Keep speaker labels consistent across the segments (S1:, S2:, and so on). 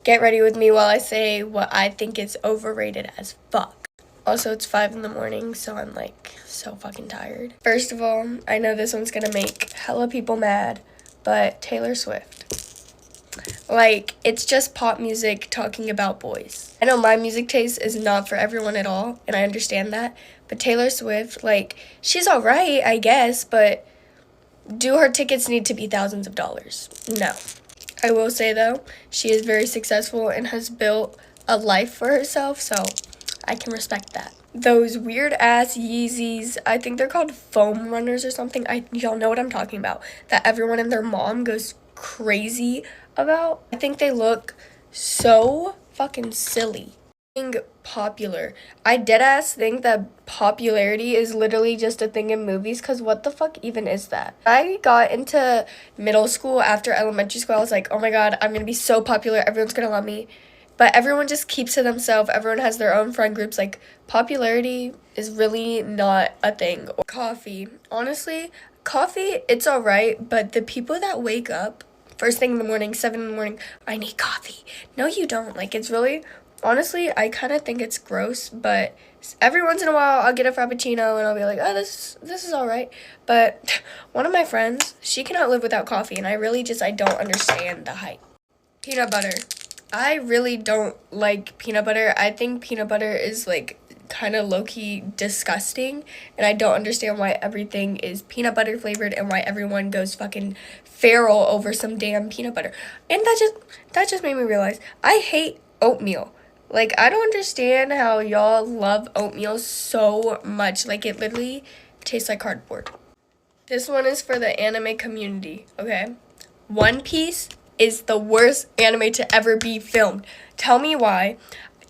S1: Get ready with me while I say what I think is overrated as fuck. Also, it's 5 in the morning, so I'm like so fucking tired. First of all, I know this one's gonna make hella people mad, but Taylor Swift. Like, it's just pop music talking about boys. I know my music taste is not for everyone at all, and I understand that, but Taylor Swift, like, she's alright, I guess, but do her tickets need to be thousands of dollars? No. I will say, though, she is very successful and has built a life for herself, so I can respect that. Those weird-ass Yeezys, I think they're called foam runners or something. Y'all know what I'm talking about. That everyone and their mom goes crazy about. I think they look so fucking silly. Popular. I deadass think that popularity is literally just a thing in movies, because what the fuck even is that? I got into middle school after elementary school. I was like, oh my god, I'm gonna be so popular, everyone's gonna love me. But everyone just keeps to themselves. Everyone has their own friend groups. Like, popularity is really not a thing. Coffee. Honestly, coffee, it's alright, but the people that wake up first thing in the morning, 7 in the morning, I need coffee. No, you don't. Like, it's really... Honestly, I kind of think it's gross, but every once in a while, I'll get a Frappuccino, and I'll be like, oh, this is all right. But one of my friends, she cannot live without coffee, and I don't understand the hype. Peanut butter. I really don't like peanut butter. I think peanut butter is, like, kind of low-key disgusting, and I don't understand why everything is peanut butter flavored and why everyone goes fucking feral over some damn peanut butter. And that just made me realize I hate oatmeal. Like, I don't understand how y'all love oatmeal so much. Like, it literally tastes like cardboard. This one is for the anime community, okay? One Piece is the worst anime to ever be filmed. Tell me why.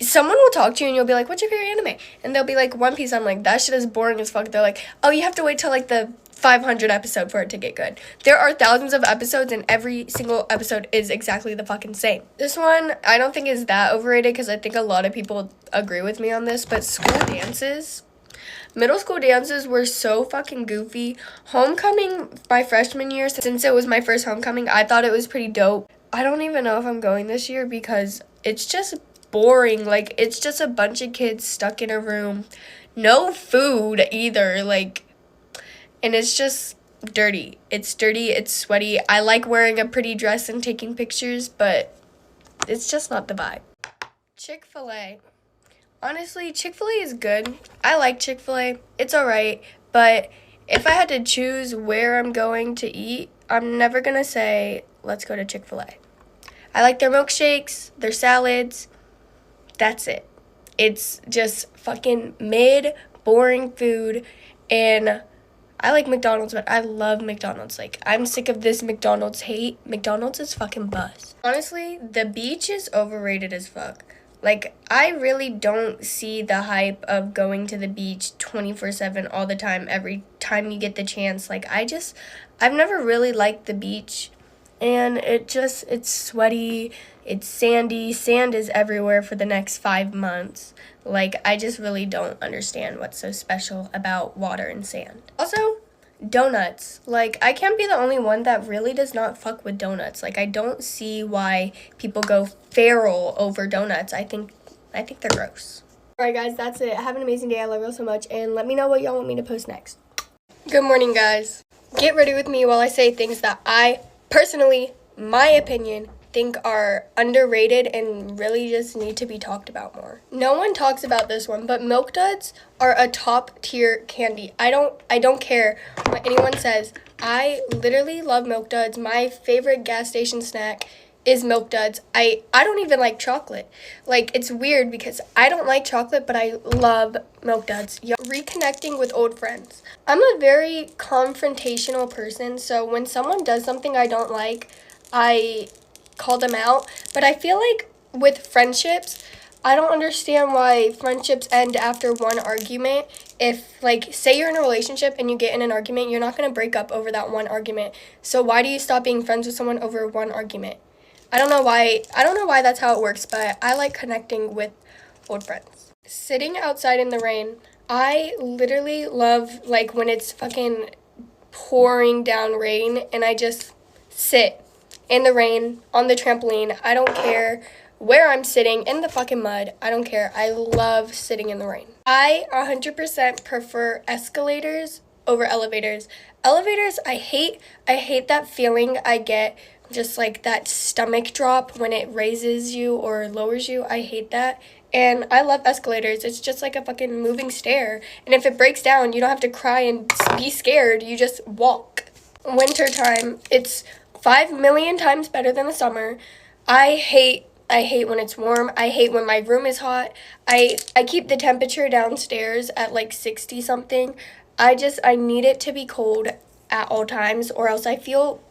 S1: Someone will talk to you and you'll be like, what's your favorite anime? And they'll be like, One Piece. I'm like, that shit is boring as fuck. They're like, oh, you have to wait till, like, the 500 episode for it to get good. There are thousands of episodes and every single episode is exactly the fucking same. This one I don't think is that overrated because I think a lot of people agree with me on this, but middle school dances were so fucking goofy. Homecoming my freshman year, since it was my first homecoming, I thought it was pretty dope. I don't even know if I'm going this year because it's just boring. Like, it's just a bunch of kids stuck in a room. No food either, like, and it's just dirty. It's dirty, it's sweaty. I like wearing a pretty dress and taking pictures, but it's just not the vibe. Chick-fil-A. Honestly, Chick-fil-A is good. I like Chick-fil-A. It's alright, but if I had to choose where I'm going to eat, I'm never gonna say, let's go to Chick-fil-A. I like their milkshakes, their salads. That's it. It's just fucking mid, boring food, and I like McDonald's, but I love McDonald's. Like, I'm sick of this McDonald's hate. McDonald's is fucking bust. Honestly, the beach is overrated as fuck. Like, I really don't see the hype of going to the beach 24/7 all the time, every time you get the chance. Like, I've never really liked the beach. And it's sweaty, it's sandy, sand is everywhere for the next 5 months. Like, I just really don't understand what's so special about water and sand. Also, donuts. Like, I can't be the only one that really does not fuck with donuts. Like, I don't see why people go feral over donuts. I think they're gross. Alright guys, that's it. Have an amazing day. I love you all so much, and let me know what y'all want me to post next. Good morning, guys. Get ready with me while I say things that I personally, my opinion, think are underrated and really just need to be talked about more. No one talks about this one, but Milk Duds are a top tier candy. I don't care what anyone says. I literally love Milk Duds. My favorite gas station snack is Milk Duds. I don't even like chocolate. Like, it's weird because I don't like chocolate, but I love Milk Duds. Reconnecting with old friends. I'm a very confrontational person, so when someone does something I don't like, I call them out. But I feel like with friendships, I don't understand why friendships end after one argument. If, like, say you're in a relationship and you get in an argument, you're not going to break up over that one argument. So why do you stop being friends with someone over one argument? I don't know why that's how it works, but I like connecting with old friends. Sitting outside in the rain. I literally love, like, when it's fucking pouring down rain and I just sit in the rain on the trampoline. I don't care where I'm sitting, in the fucking mud. I don't care. I love sitting in the rain. I 100% prefer escalators over elevators. Elevators, I hate that feeling I get, just like that stomach drop when it raises you or lowers you. I hate that. And I love escalators. It's just like a fucking moving stair. And if it breaks down, you don't have to cry and be scared. You just walk. Wintertime, it's 5 million times better than the summer. I hate when it's warm. I hate when my room is hot. I keep the temperature downstairs at like 60 something. I need it to be cold at all times, or else I feel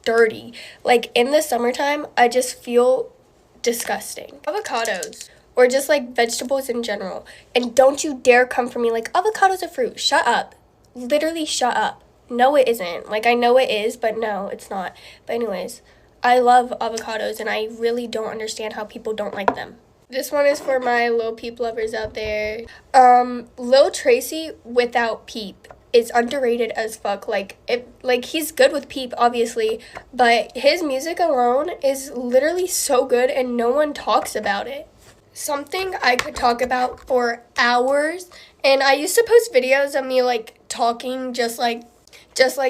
S1: dirty. Like in the summertime, I just feel disgusting. Avocados, or just like vegetables in general. And don't you dare come for me like avocados are fruit. Shut up. Literally shut up. No, it isn't. Like, I know it is, but no, it's not. But anyways, I love avocados, and I really don't understand how people don't like them. This one is for my Lil Peep lovers out there. Lil Tracy without Peep is underrated as fuck. Like, he's good with Peep, obviously, but his music alone is literally so good, and no one talks about it. Something I could talk about for hours, and I used to post videos of me, like, talking, just like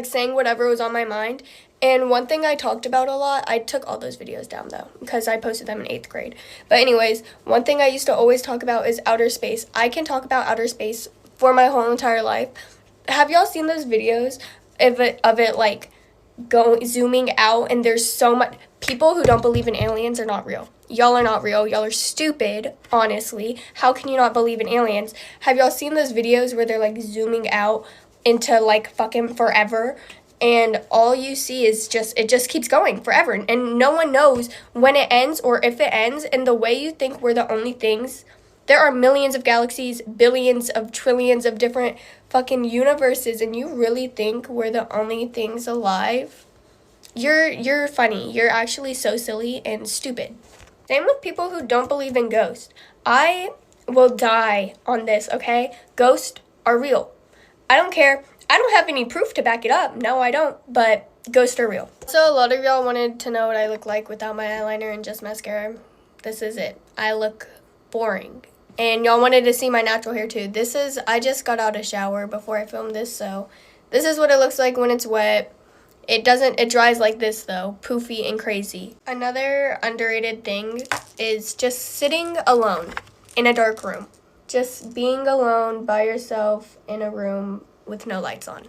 S1: saying whatever was on my mind. And one thing I talked about a lot, I took all those videos down though, because I posted them in 8th grade. But anyways, one thing I used to always talk about is outer space. I can talk about outer space for my whole entire life. Have y'all seen those videos of it like zooming out, and there's so much people who don't believe in aliens are not real. Y'all are not real. Y'all are stupid, honestly. How can you not believe in aliens? Have y'all seen those videos where they're like zooming out into like fucking forever, and all you see is it just keeps going forever, and no one knows when it ends or if it ends. And the way you think we're the only things, there are millions of galaxies, billions of trillions of different fucking universes, and you really think we're the only things alive? You're funny. You're actually so silly and stupid. Same with people who don't believe in ghosts. I will die on this, okay? Ghosts are real. I don't care. I don't have any proof to back it up. No, I don't. But ghosts are real. So a lot of y'all wanted to know what I look like without my eyeliner and just mascara. This is it. I look boring. And y'all wanted to see my natural hair too. I just got out of shower before I filmed this, so this is what it looks like when it's wet. It dries like this though, poofy and crazy. Another underrated thing is just sitting alone in a dark room. Just being alone by yourself in a room with no lights on.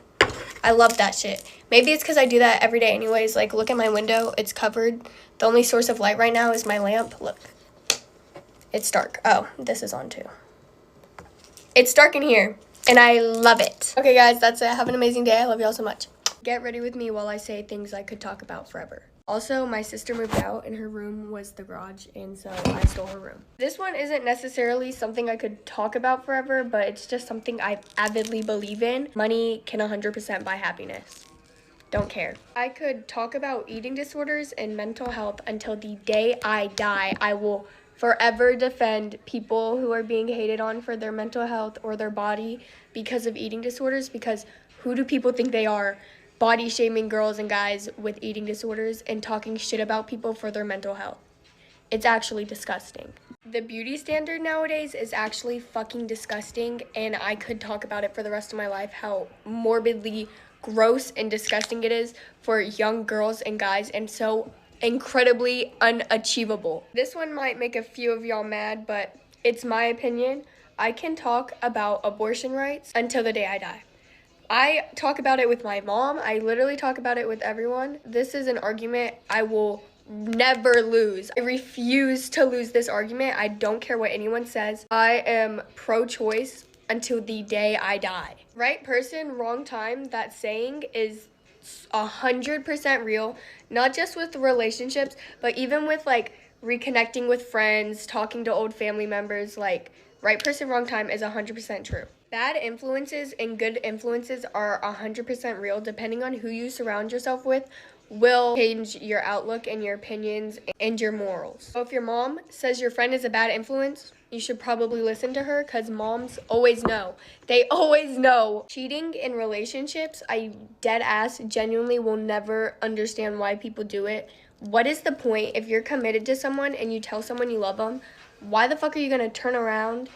S1: I love that shit. Maybe it's because I do that every day anyways. Like, look at my window. It's covered. The only source of light right now is my lamp. Look. It's dark. Oh, this is on too. It's dark in here, and I love it. Okay, guys, that's it. Have an amazing day. I love y'all so much. Get ready with me while I say things I could talk about forever. Also, my sister moved out, and her room was the garage, and so I stole her room. This one isn't necessarily something I could talk about forever, but it's just something I avidly believe in. Money can 100% buy happiness. Don't care. I could talk about eating disorders and mental health until the day I die. I will forever defend people who are being hated on for their mental health or their body because of eating disorders, because who do people think they are? Body shaming girls and guys with eating disorders and talking shit about people for their mental health. It's actually disgusting. The beauty standard nowadays is actually fucking disgusting, and I could talk about it for the rest of my life, how morbidly gross and disgusting it is for young girls and guys, and so incredibly unachievable. This one might make a few of y'all mad, but it's my opinion. I can talk about abortion rights until the day I die. I talk about it with my mom. I literally talk about it with everyone. This is an argument I will never lose. I refuse to lose this argument. I don't care what anyone says. I am pro-choice until the day I die. Right person, wrong time, that saying is 100% real, not just with relationships, but even with like reconnecting with friends, talking to old family members. Like, right person, wrong time is 100% true. Bad influences and good influences are 100% real. Depending on who you surround yourself with will change your outlook and your opinions and your morals. So if your mom says your friend is a bad influence, you should probably listen to her, because moms always know. They always know. Cheating in relationships, I dead ass genuinely will never understand why people do it. what is the point if you're committed to someone and you tell someone you love them? Why the fuck are you gonna turn around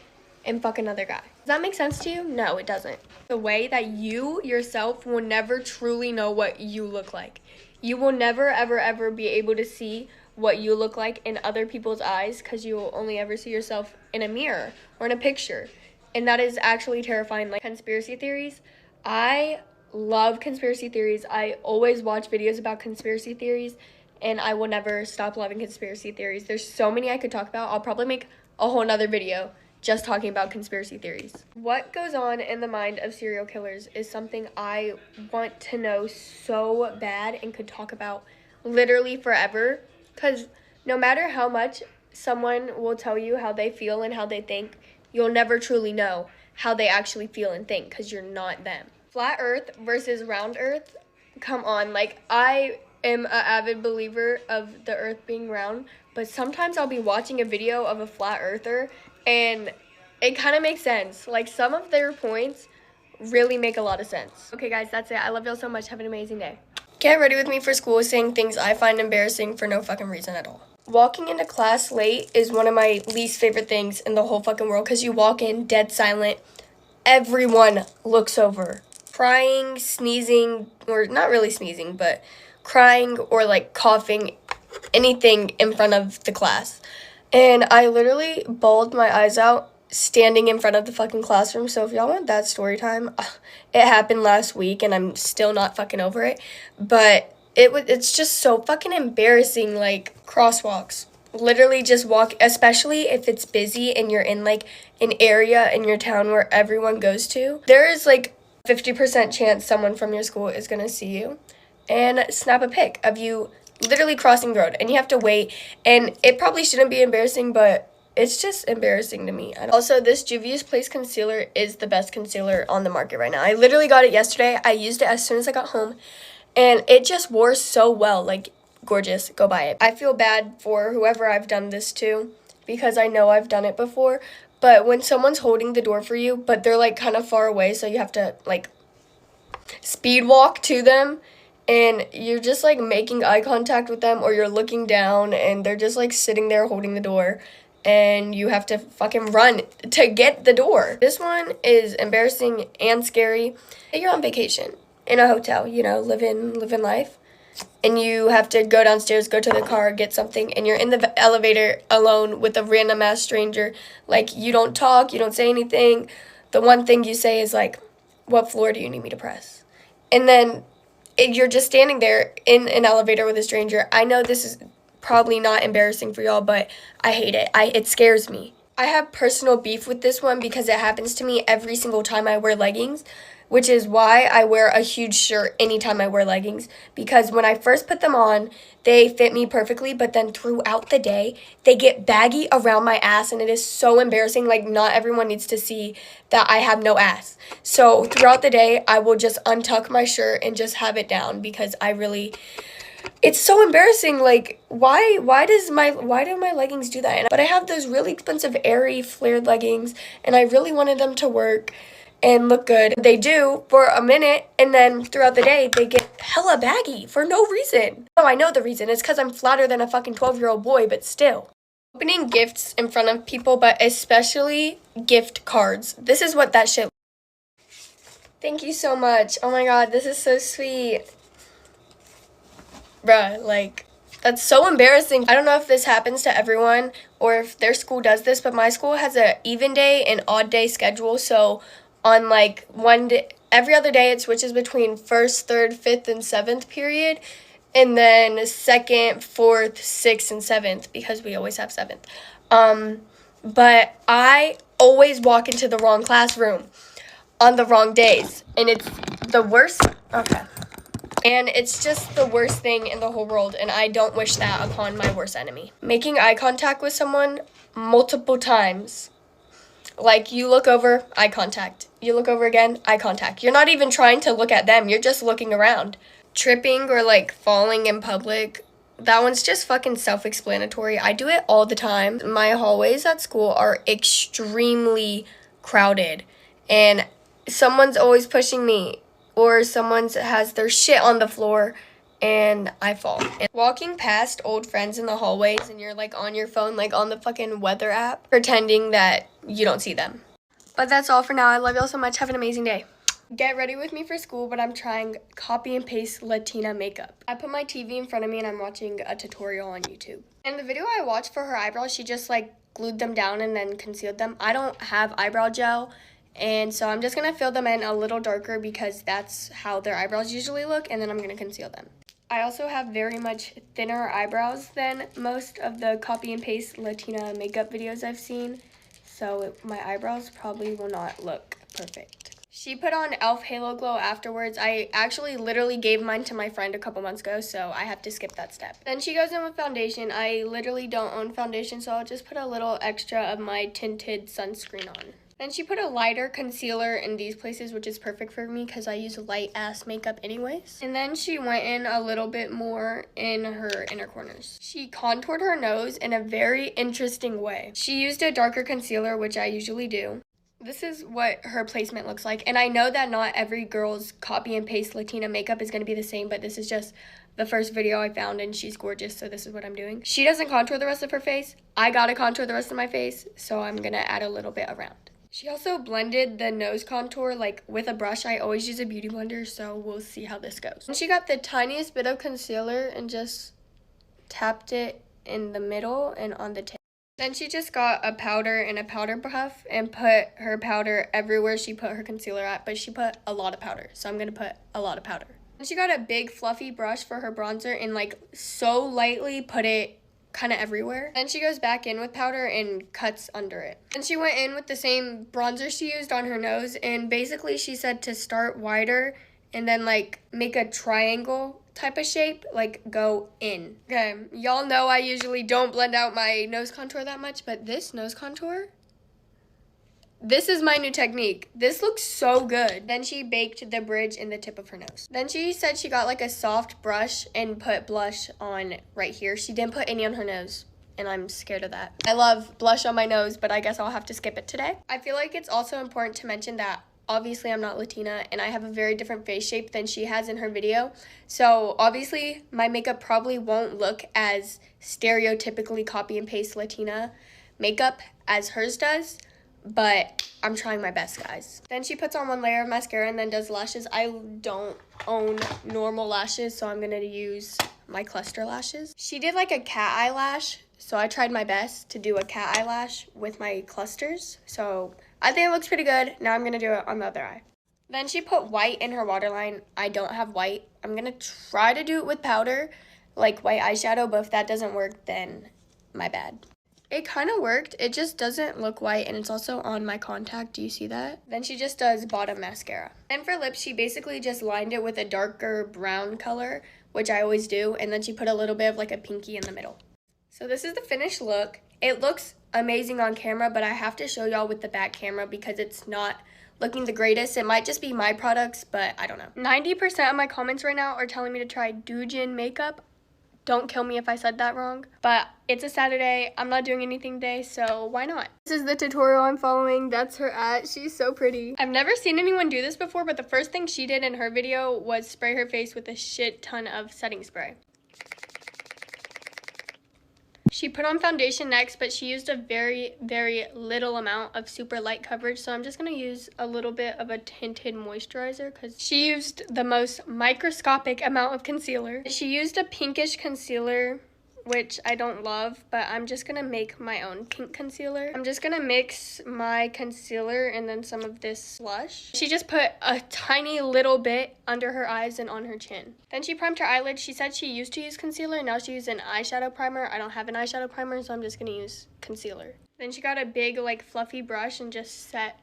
S1: and fuck another guy? Does that make sense to you? No, it doesn't. The way that you yourself will never truly know what you look like. You will never, ever, ever be able to see what you look like in other people's eyes because you will only ever see yourself in a mirror or in a picture. And that is actually terrifying. Like conspiracy theories, I love conspiracy theories. I always watch videos about conspiracy theories, and I will never stop loving conspiracy theories. There's so many I could talk about. I'll probably make a whole nother video just talking about conspiracy theories. What goes on in the mind of serial killers is something I want to know so bad and could talk about literally forever, because no matter how much someone will tell you how they feel and how they think, you'll never truly know how they actually feel and think because you're not them. Flat Earth versus round Earth, come on. Like, I am an avid believer of the Earth being round, but sometimes I'll be watching a video of a flat earther and it kind of makes sense. Like, some of their points really make a lot of sense. Okay, guys, that's it. I love y'all so much. Have an amazing day. Get ready with me for school saying things I find embarrassing for no fucking reason at all. Walking into class late is one of my least favorite things in the whole fucking world because you walk in dead silent. Everyone looks over. Crying, sneezing, or not really sneezing, but crying or like coughing, anything in front of the class. And I literally bawled my eyes out standing in front of the fucking classroom. So if y'all want that story time, it happened last week and I'm still not fucking over it. But it's just so fucking embarrassing. Like, crosswalks. Literally just walk, especially if it's busy and you're in like an area in your town where everyone goes to. There is like 50% chance someone from your school is gonna see you and snap a pic of you literally crossing the road, and you have to wait. And it probably shouldn't be embarrassing, but it's just embarrassing to me. Also, this Juvia's Place concealer is the best concealer on the market right now. I literally got it yesterday. I used it as soon as I got home, and it just wore so well. Like, gorgeous. Go buy it. I feel bad for whoever I've done this to because I know I've done it before. But when someone's holding the door for you, but they're like kind of far away, so you have to like speed walk to them, and you're just like making eye contact with them, or you're looking down and they're just like sitting there holding the door, and you have to fucking run to get the door. This one is embarrassing and scary. You're on vacation in a hotel, you know, living life, and you have to go downstairs, go to the car, get something, and you're in the elevator alone with a random ass stranger. Like, you don't talk, you don't say anything. The one thing you say is like, what floor do you need me to press? And then you're just standing there in an elevator with a stranger. I know this is probably not embarrassing for y'all, but I hate it. It scares me. I have personal beef with this one because it happens to me every single time I wear leggings, which is why I wear a huge shirt anytime I wear leggings, because when I first put them on, they fit me perfectly, but then throughout the day, they get baggy around my ass, and it is so embarrassing. Like, not everyone needs to see that I have no ass. So throughout the day, I will just untuck my shirt and just have it down because it's so embarrassing. Like, why do my leggings do that? But I have those really expensive airy flared leggings, and I really wanted them to work and look good. They do for a minute, and then throughout the day, they get hella baggy for no reason. Oh, I know the reason. It's because I'm flatter than a fucking 12-year-old boy, but still. Opening gifts in front of people, but especially gift cards. This is what that shit. Thank you so much. Oh my god, this is so sweet. Bruh, like, that's so embarrassing. I don't know if this happens to everyone or if their school does this, but my school has a even day and odd day schedule. So on like one day, every other day, it switches between first, third, fifth, and seventh period, and then second, fourth, sixth, and seventh, because we always have seventh. But I always walk into the wrong classroom on the wrong days, and it's the worst. Okay. And it's just the worst thing in the whole world, and I don't wish that upon my worst enemy. Making eye contact with someone multiple times. Like, you look over, eye contact. You look over again, eye contact. You're not even trying to look at them. You're just looking around. Tripping or, like, falling in public, that one's just fucking self-explanatory. I do it all the time. My hallways at school are extremely crowded, and someone's always pushing me, or someone has their shit on the floor, and I fall. And walking past old friends in the hallways and you're like on your phone, like on the fucking weather app, pretending that you don't see them. But that's all for now. I love y'all so much. Have an amazing day. Get ready with me for school, but I'm trying copy and paste Latina makeup. I put my TV in front of me and I'm watching a tutorial on YouTube. And the video I watched for her eyebrows, she just like glued them down and then concealed them. I don't have eyebrow gel, and so I'm just gonna fill them in a little darker because that's how their eyebrows usually look, and then I'm gonna conceal them. I also have very much thinner eyebrows than most of the copy and paste Latina makeup videos I've seen, so my eyebrows probably will not look perfect. She put on elf Halo Glow afterwards. I actually literally gave mine to my friend a couple months ago, so I have to skip that step. Then she goes in with foundation. I literally don't own foundation, so I'll just put a little extra of my tinted sunscreen on. Then she put a lighter concealer in these places, which is perfect for me because I use light ass makeup anyways. And then she went in a little bit more in her inner corners. She contoured her nose in a very interesting way. She used a darker concealer, which I usually do. This is what her placement looks like. And I know that not every girl's copy and paste Latina makeup is going to be the same, but this is just the first video I found and she's gorgeous, so this is what I'm doing. She doesn't contour the rest of her face. I gotta contour the rest of my face, so I'm gonna add a little bit around. She also blended the nose contour like with a brush. I always use a beauty blender, so we'll see how this goes. And she got the tiniest bit of concealer and just tapped it in the middle and on the tip. Then she just got a powder and a powder puff and put her powder everywhere she put her concealer at, but she put a lot of powder, so I'm gonna put a lot of powder. And she got a big fluffy brush for her bronzer and like so lightly put it kind of everywhere. Then she goes back in with powder and cuts under it. And she went in with the same bronzer she used on her nose, and basically she said to start wider and then like make a triangle type of shape, like go in. Okay, y'all know I usually don't blend out my nose contour that much, but this nose contour, this is my new technique. This looks so good. Then she baked the bridge in the tip of her nose. Then she said she got like a soft brush and put blush on right here. She didn't put any on her nose, and I'm scared of that. I love blush on my nose, but I guess I'll have to skip it today. I feel like it's also important to mention that obviously I'm not Latina and I have a very different face shape than she has in her video. So obviously my makeup probably won't look as stereotypically copy and paste Latina makeup as hers does, but I'm trying my best, guys. Then she puts on one layer of mascara and then does lashes. I don't own normal lashes, so I'm gonna use my cluster lashes. She did like a cat eyelash, so I tried my best to do a cat eyelash with my clusters. So I think it looks pretty good. Now I'm gonna do it on the other eye. Then she put white in her waterline. I don't have white. I'm gonna try to do it with powder, like white eyeshadow, but if that doesn't work, then my bad. It kind of worked. It just doesn't look white, and it's also on my contact. Do you see that? Then she just does bottom mascara. And for lips, she basically just lined it with a darker brown color, which I always do, and then she put a little bit of like a pinky in the middle. So this is the finished look. It looks amazing on camera, but I have to show y'all with the back camera because it's not looking the greatest. It might just be my products, but I don't know. 90% of my comments right now are telling me to try Doujin makeup. Don't kill me if I said that wrong, but it's a Saturday. I'm not doing anything today, so why not? This is the tutorial I'm following. That's her at. She's so pretty. I've never seen anyone do this before, but the first thing she did in her video was spray her face with a shit ton of setting spray. She put on foundation next, but she used a very, very little amount of super light coverage, so I'm just going to use a little bit of a tinted moisturizer because she used the most microscopic amount of concealer. She used a pinkish concealer, which I don't love, but I'm just going to make my own pink concealer. I'm just going to mix my concealer and then some of this blush. She just put a tiny little bit under her eyes and on her chin. Then she primed her eyelids. She said she used to use concealer, now she used an eyeshadow primer. I don't have an eyeshadow primer, so I'm just going to use concealer. Then she got a big like fluffy brush and just set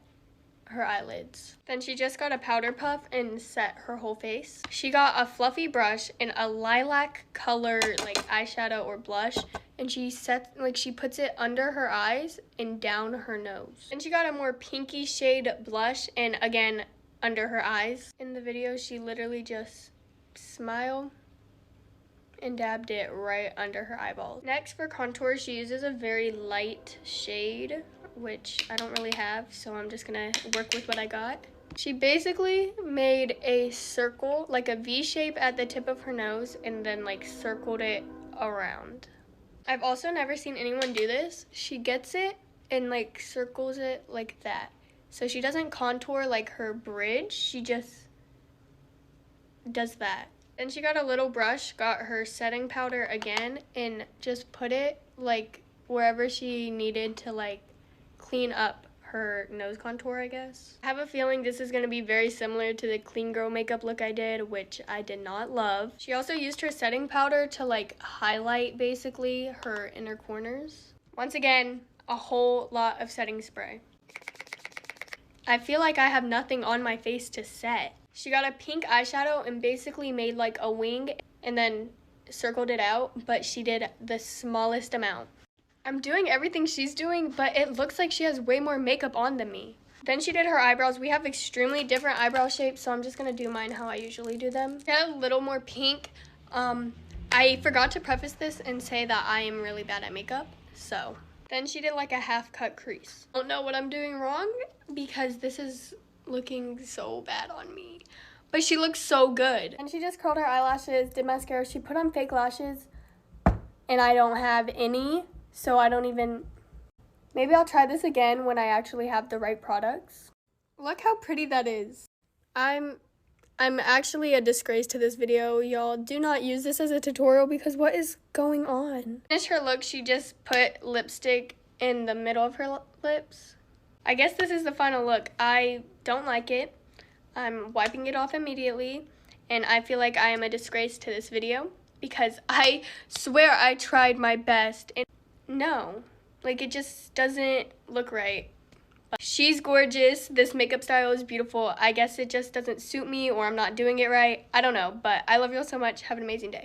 S1: her eyelids. Then she just got a powder puff and set her whole face. She got a fluffy brush and a lilac color like eyeshadow or blush, and she puts it under her eyes and down her nose. And she got a more pinky shade blush and again under her eyes. In the video she literally just smiled and dabbed it right under her eyeball. Next for contour, she uses a very light shade, which I don't really have, so I'm just gonna work with what I got. She basically made a circle, like a V shape at the tip of her nose, and then like circled it around. I've also never seen anyone do this. She gets it and like circles it like that. So she doesn't contour like her bridge, she just does that. Then she got a little brush, got her setting powder again, and just put it like wherever she needed to like clean up her nose contour, I guess. I have a feeling this is going to be very similar to the clean girl makeup look I did, which I did not love. She also used her setting powder to like highlight basically her inner corners. Once again, a whole lot of setting spray. I feel like I have nothing on my face to set. She got a pink eyeshadow and basically made like a wing and then circled it out, but she did the smallest amount. I'm doing everything she's doing, but it looks like she has way more makeup on than me. Then she did her eyebrows. We have extremely different eyebrow shapes, so I'm just gonna do mine how I usually do them. She had a little more pink. I forgot to preface this and say that I am really bad at makeup, so. Then she did like a half cut crease. I don't know what I'm doing wrong because this is looking so bad on me, but she looks so good. And she just curled her eyelashes, did mascara. She put on fake lashes and I don't have any. So I don't even, maybe I'll try this again when I actually have the right products. Look how pretty that is. I'm actually a disgrace to this video, y'all. Do not use this as a tutorial because what is going on? To finish her look, she just put lipstick in the middle of her lips. I guess this is the final look. I don't like it. I'm wiping it off immediately, and I feel like I am a disgrace to this video because I swear I tried my best. No, like it just doesn't look right. But she's gorgeous. This makeup style is beautiful. I guess it just doesn't suit me or I'm not doing it right. I don't know, but I love you all so much. Have an amazing day.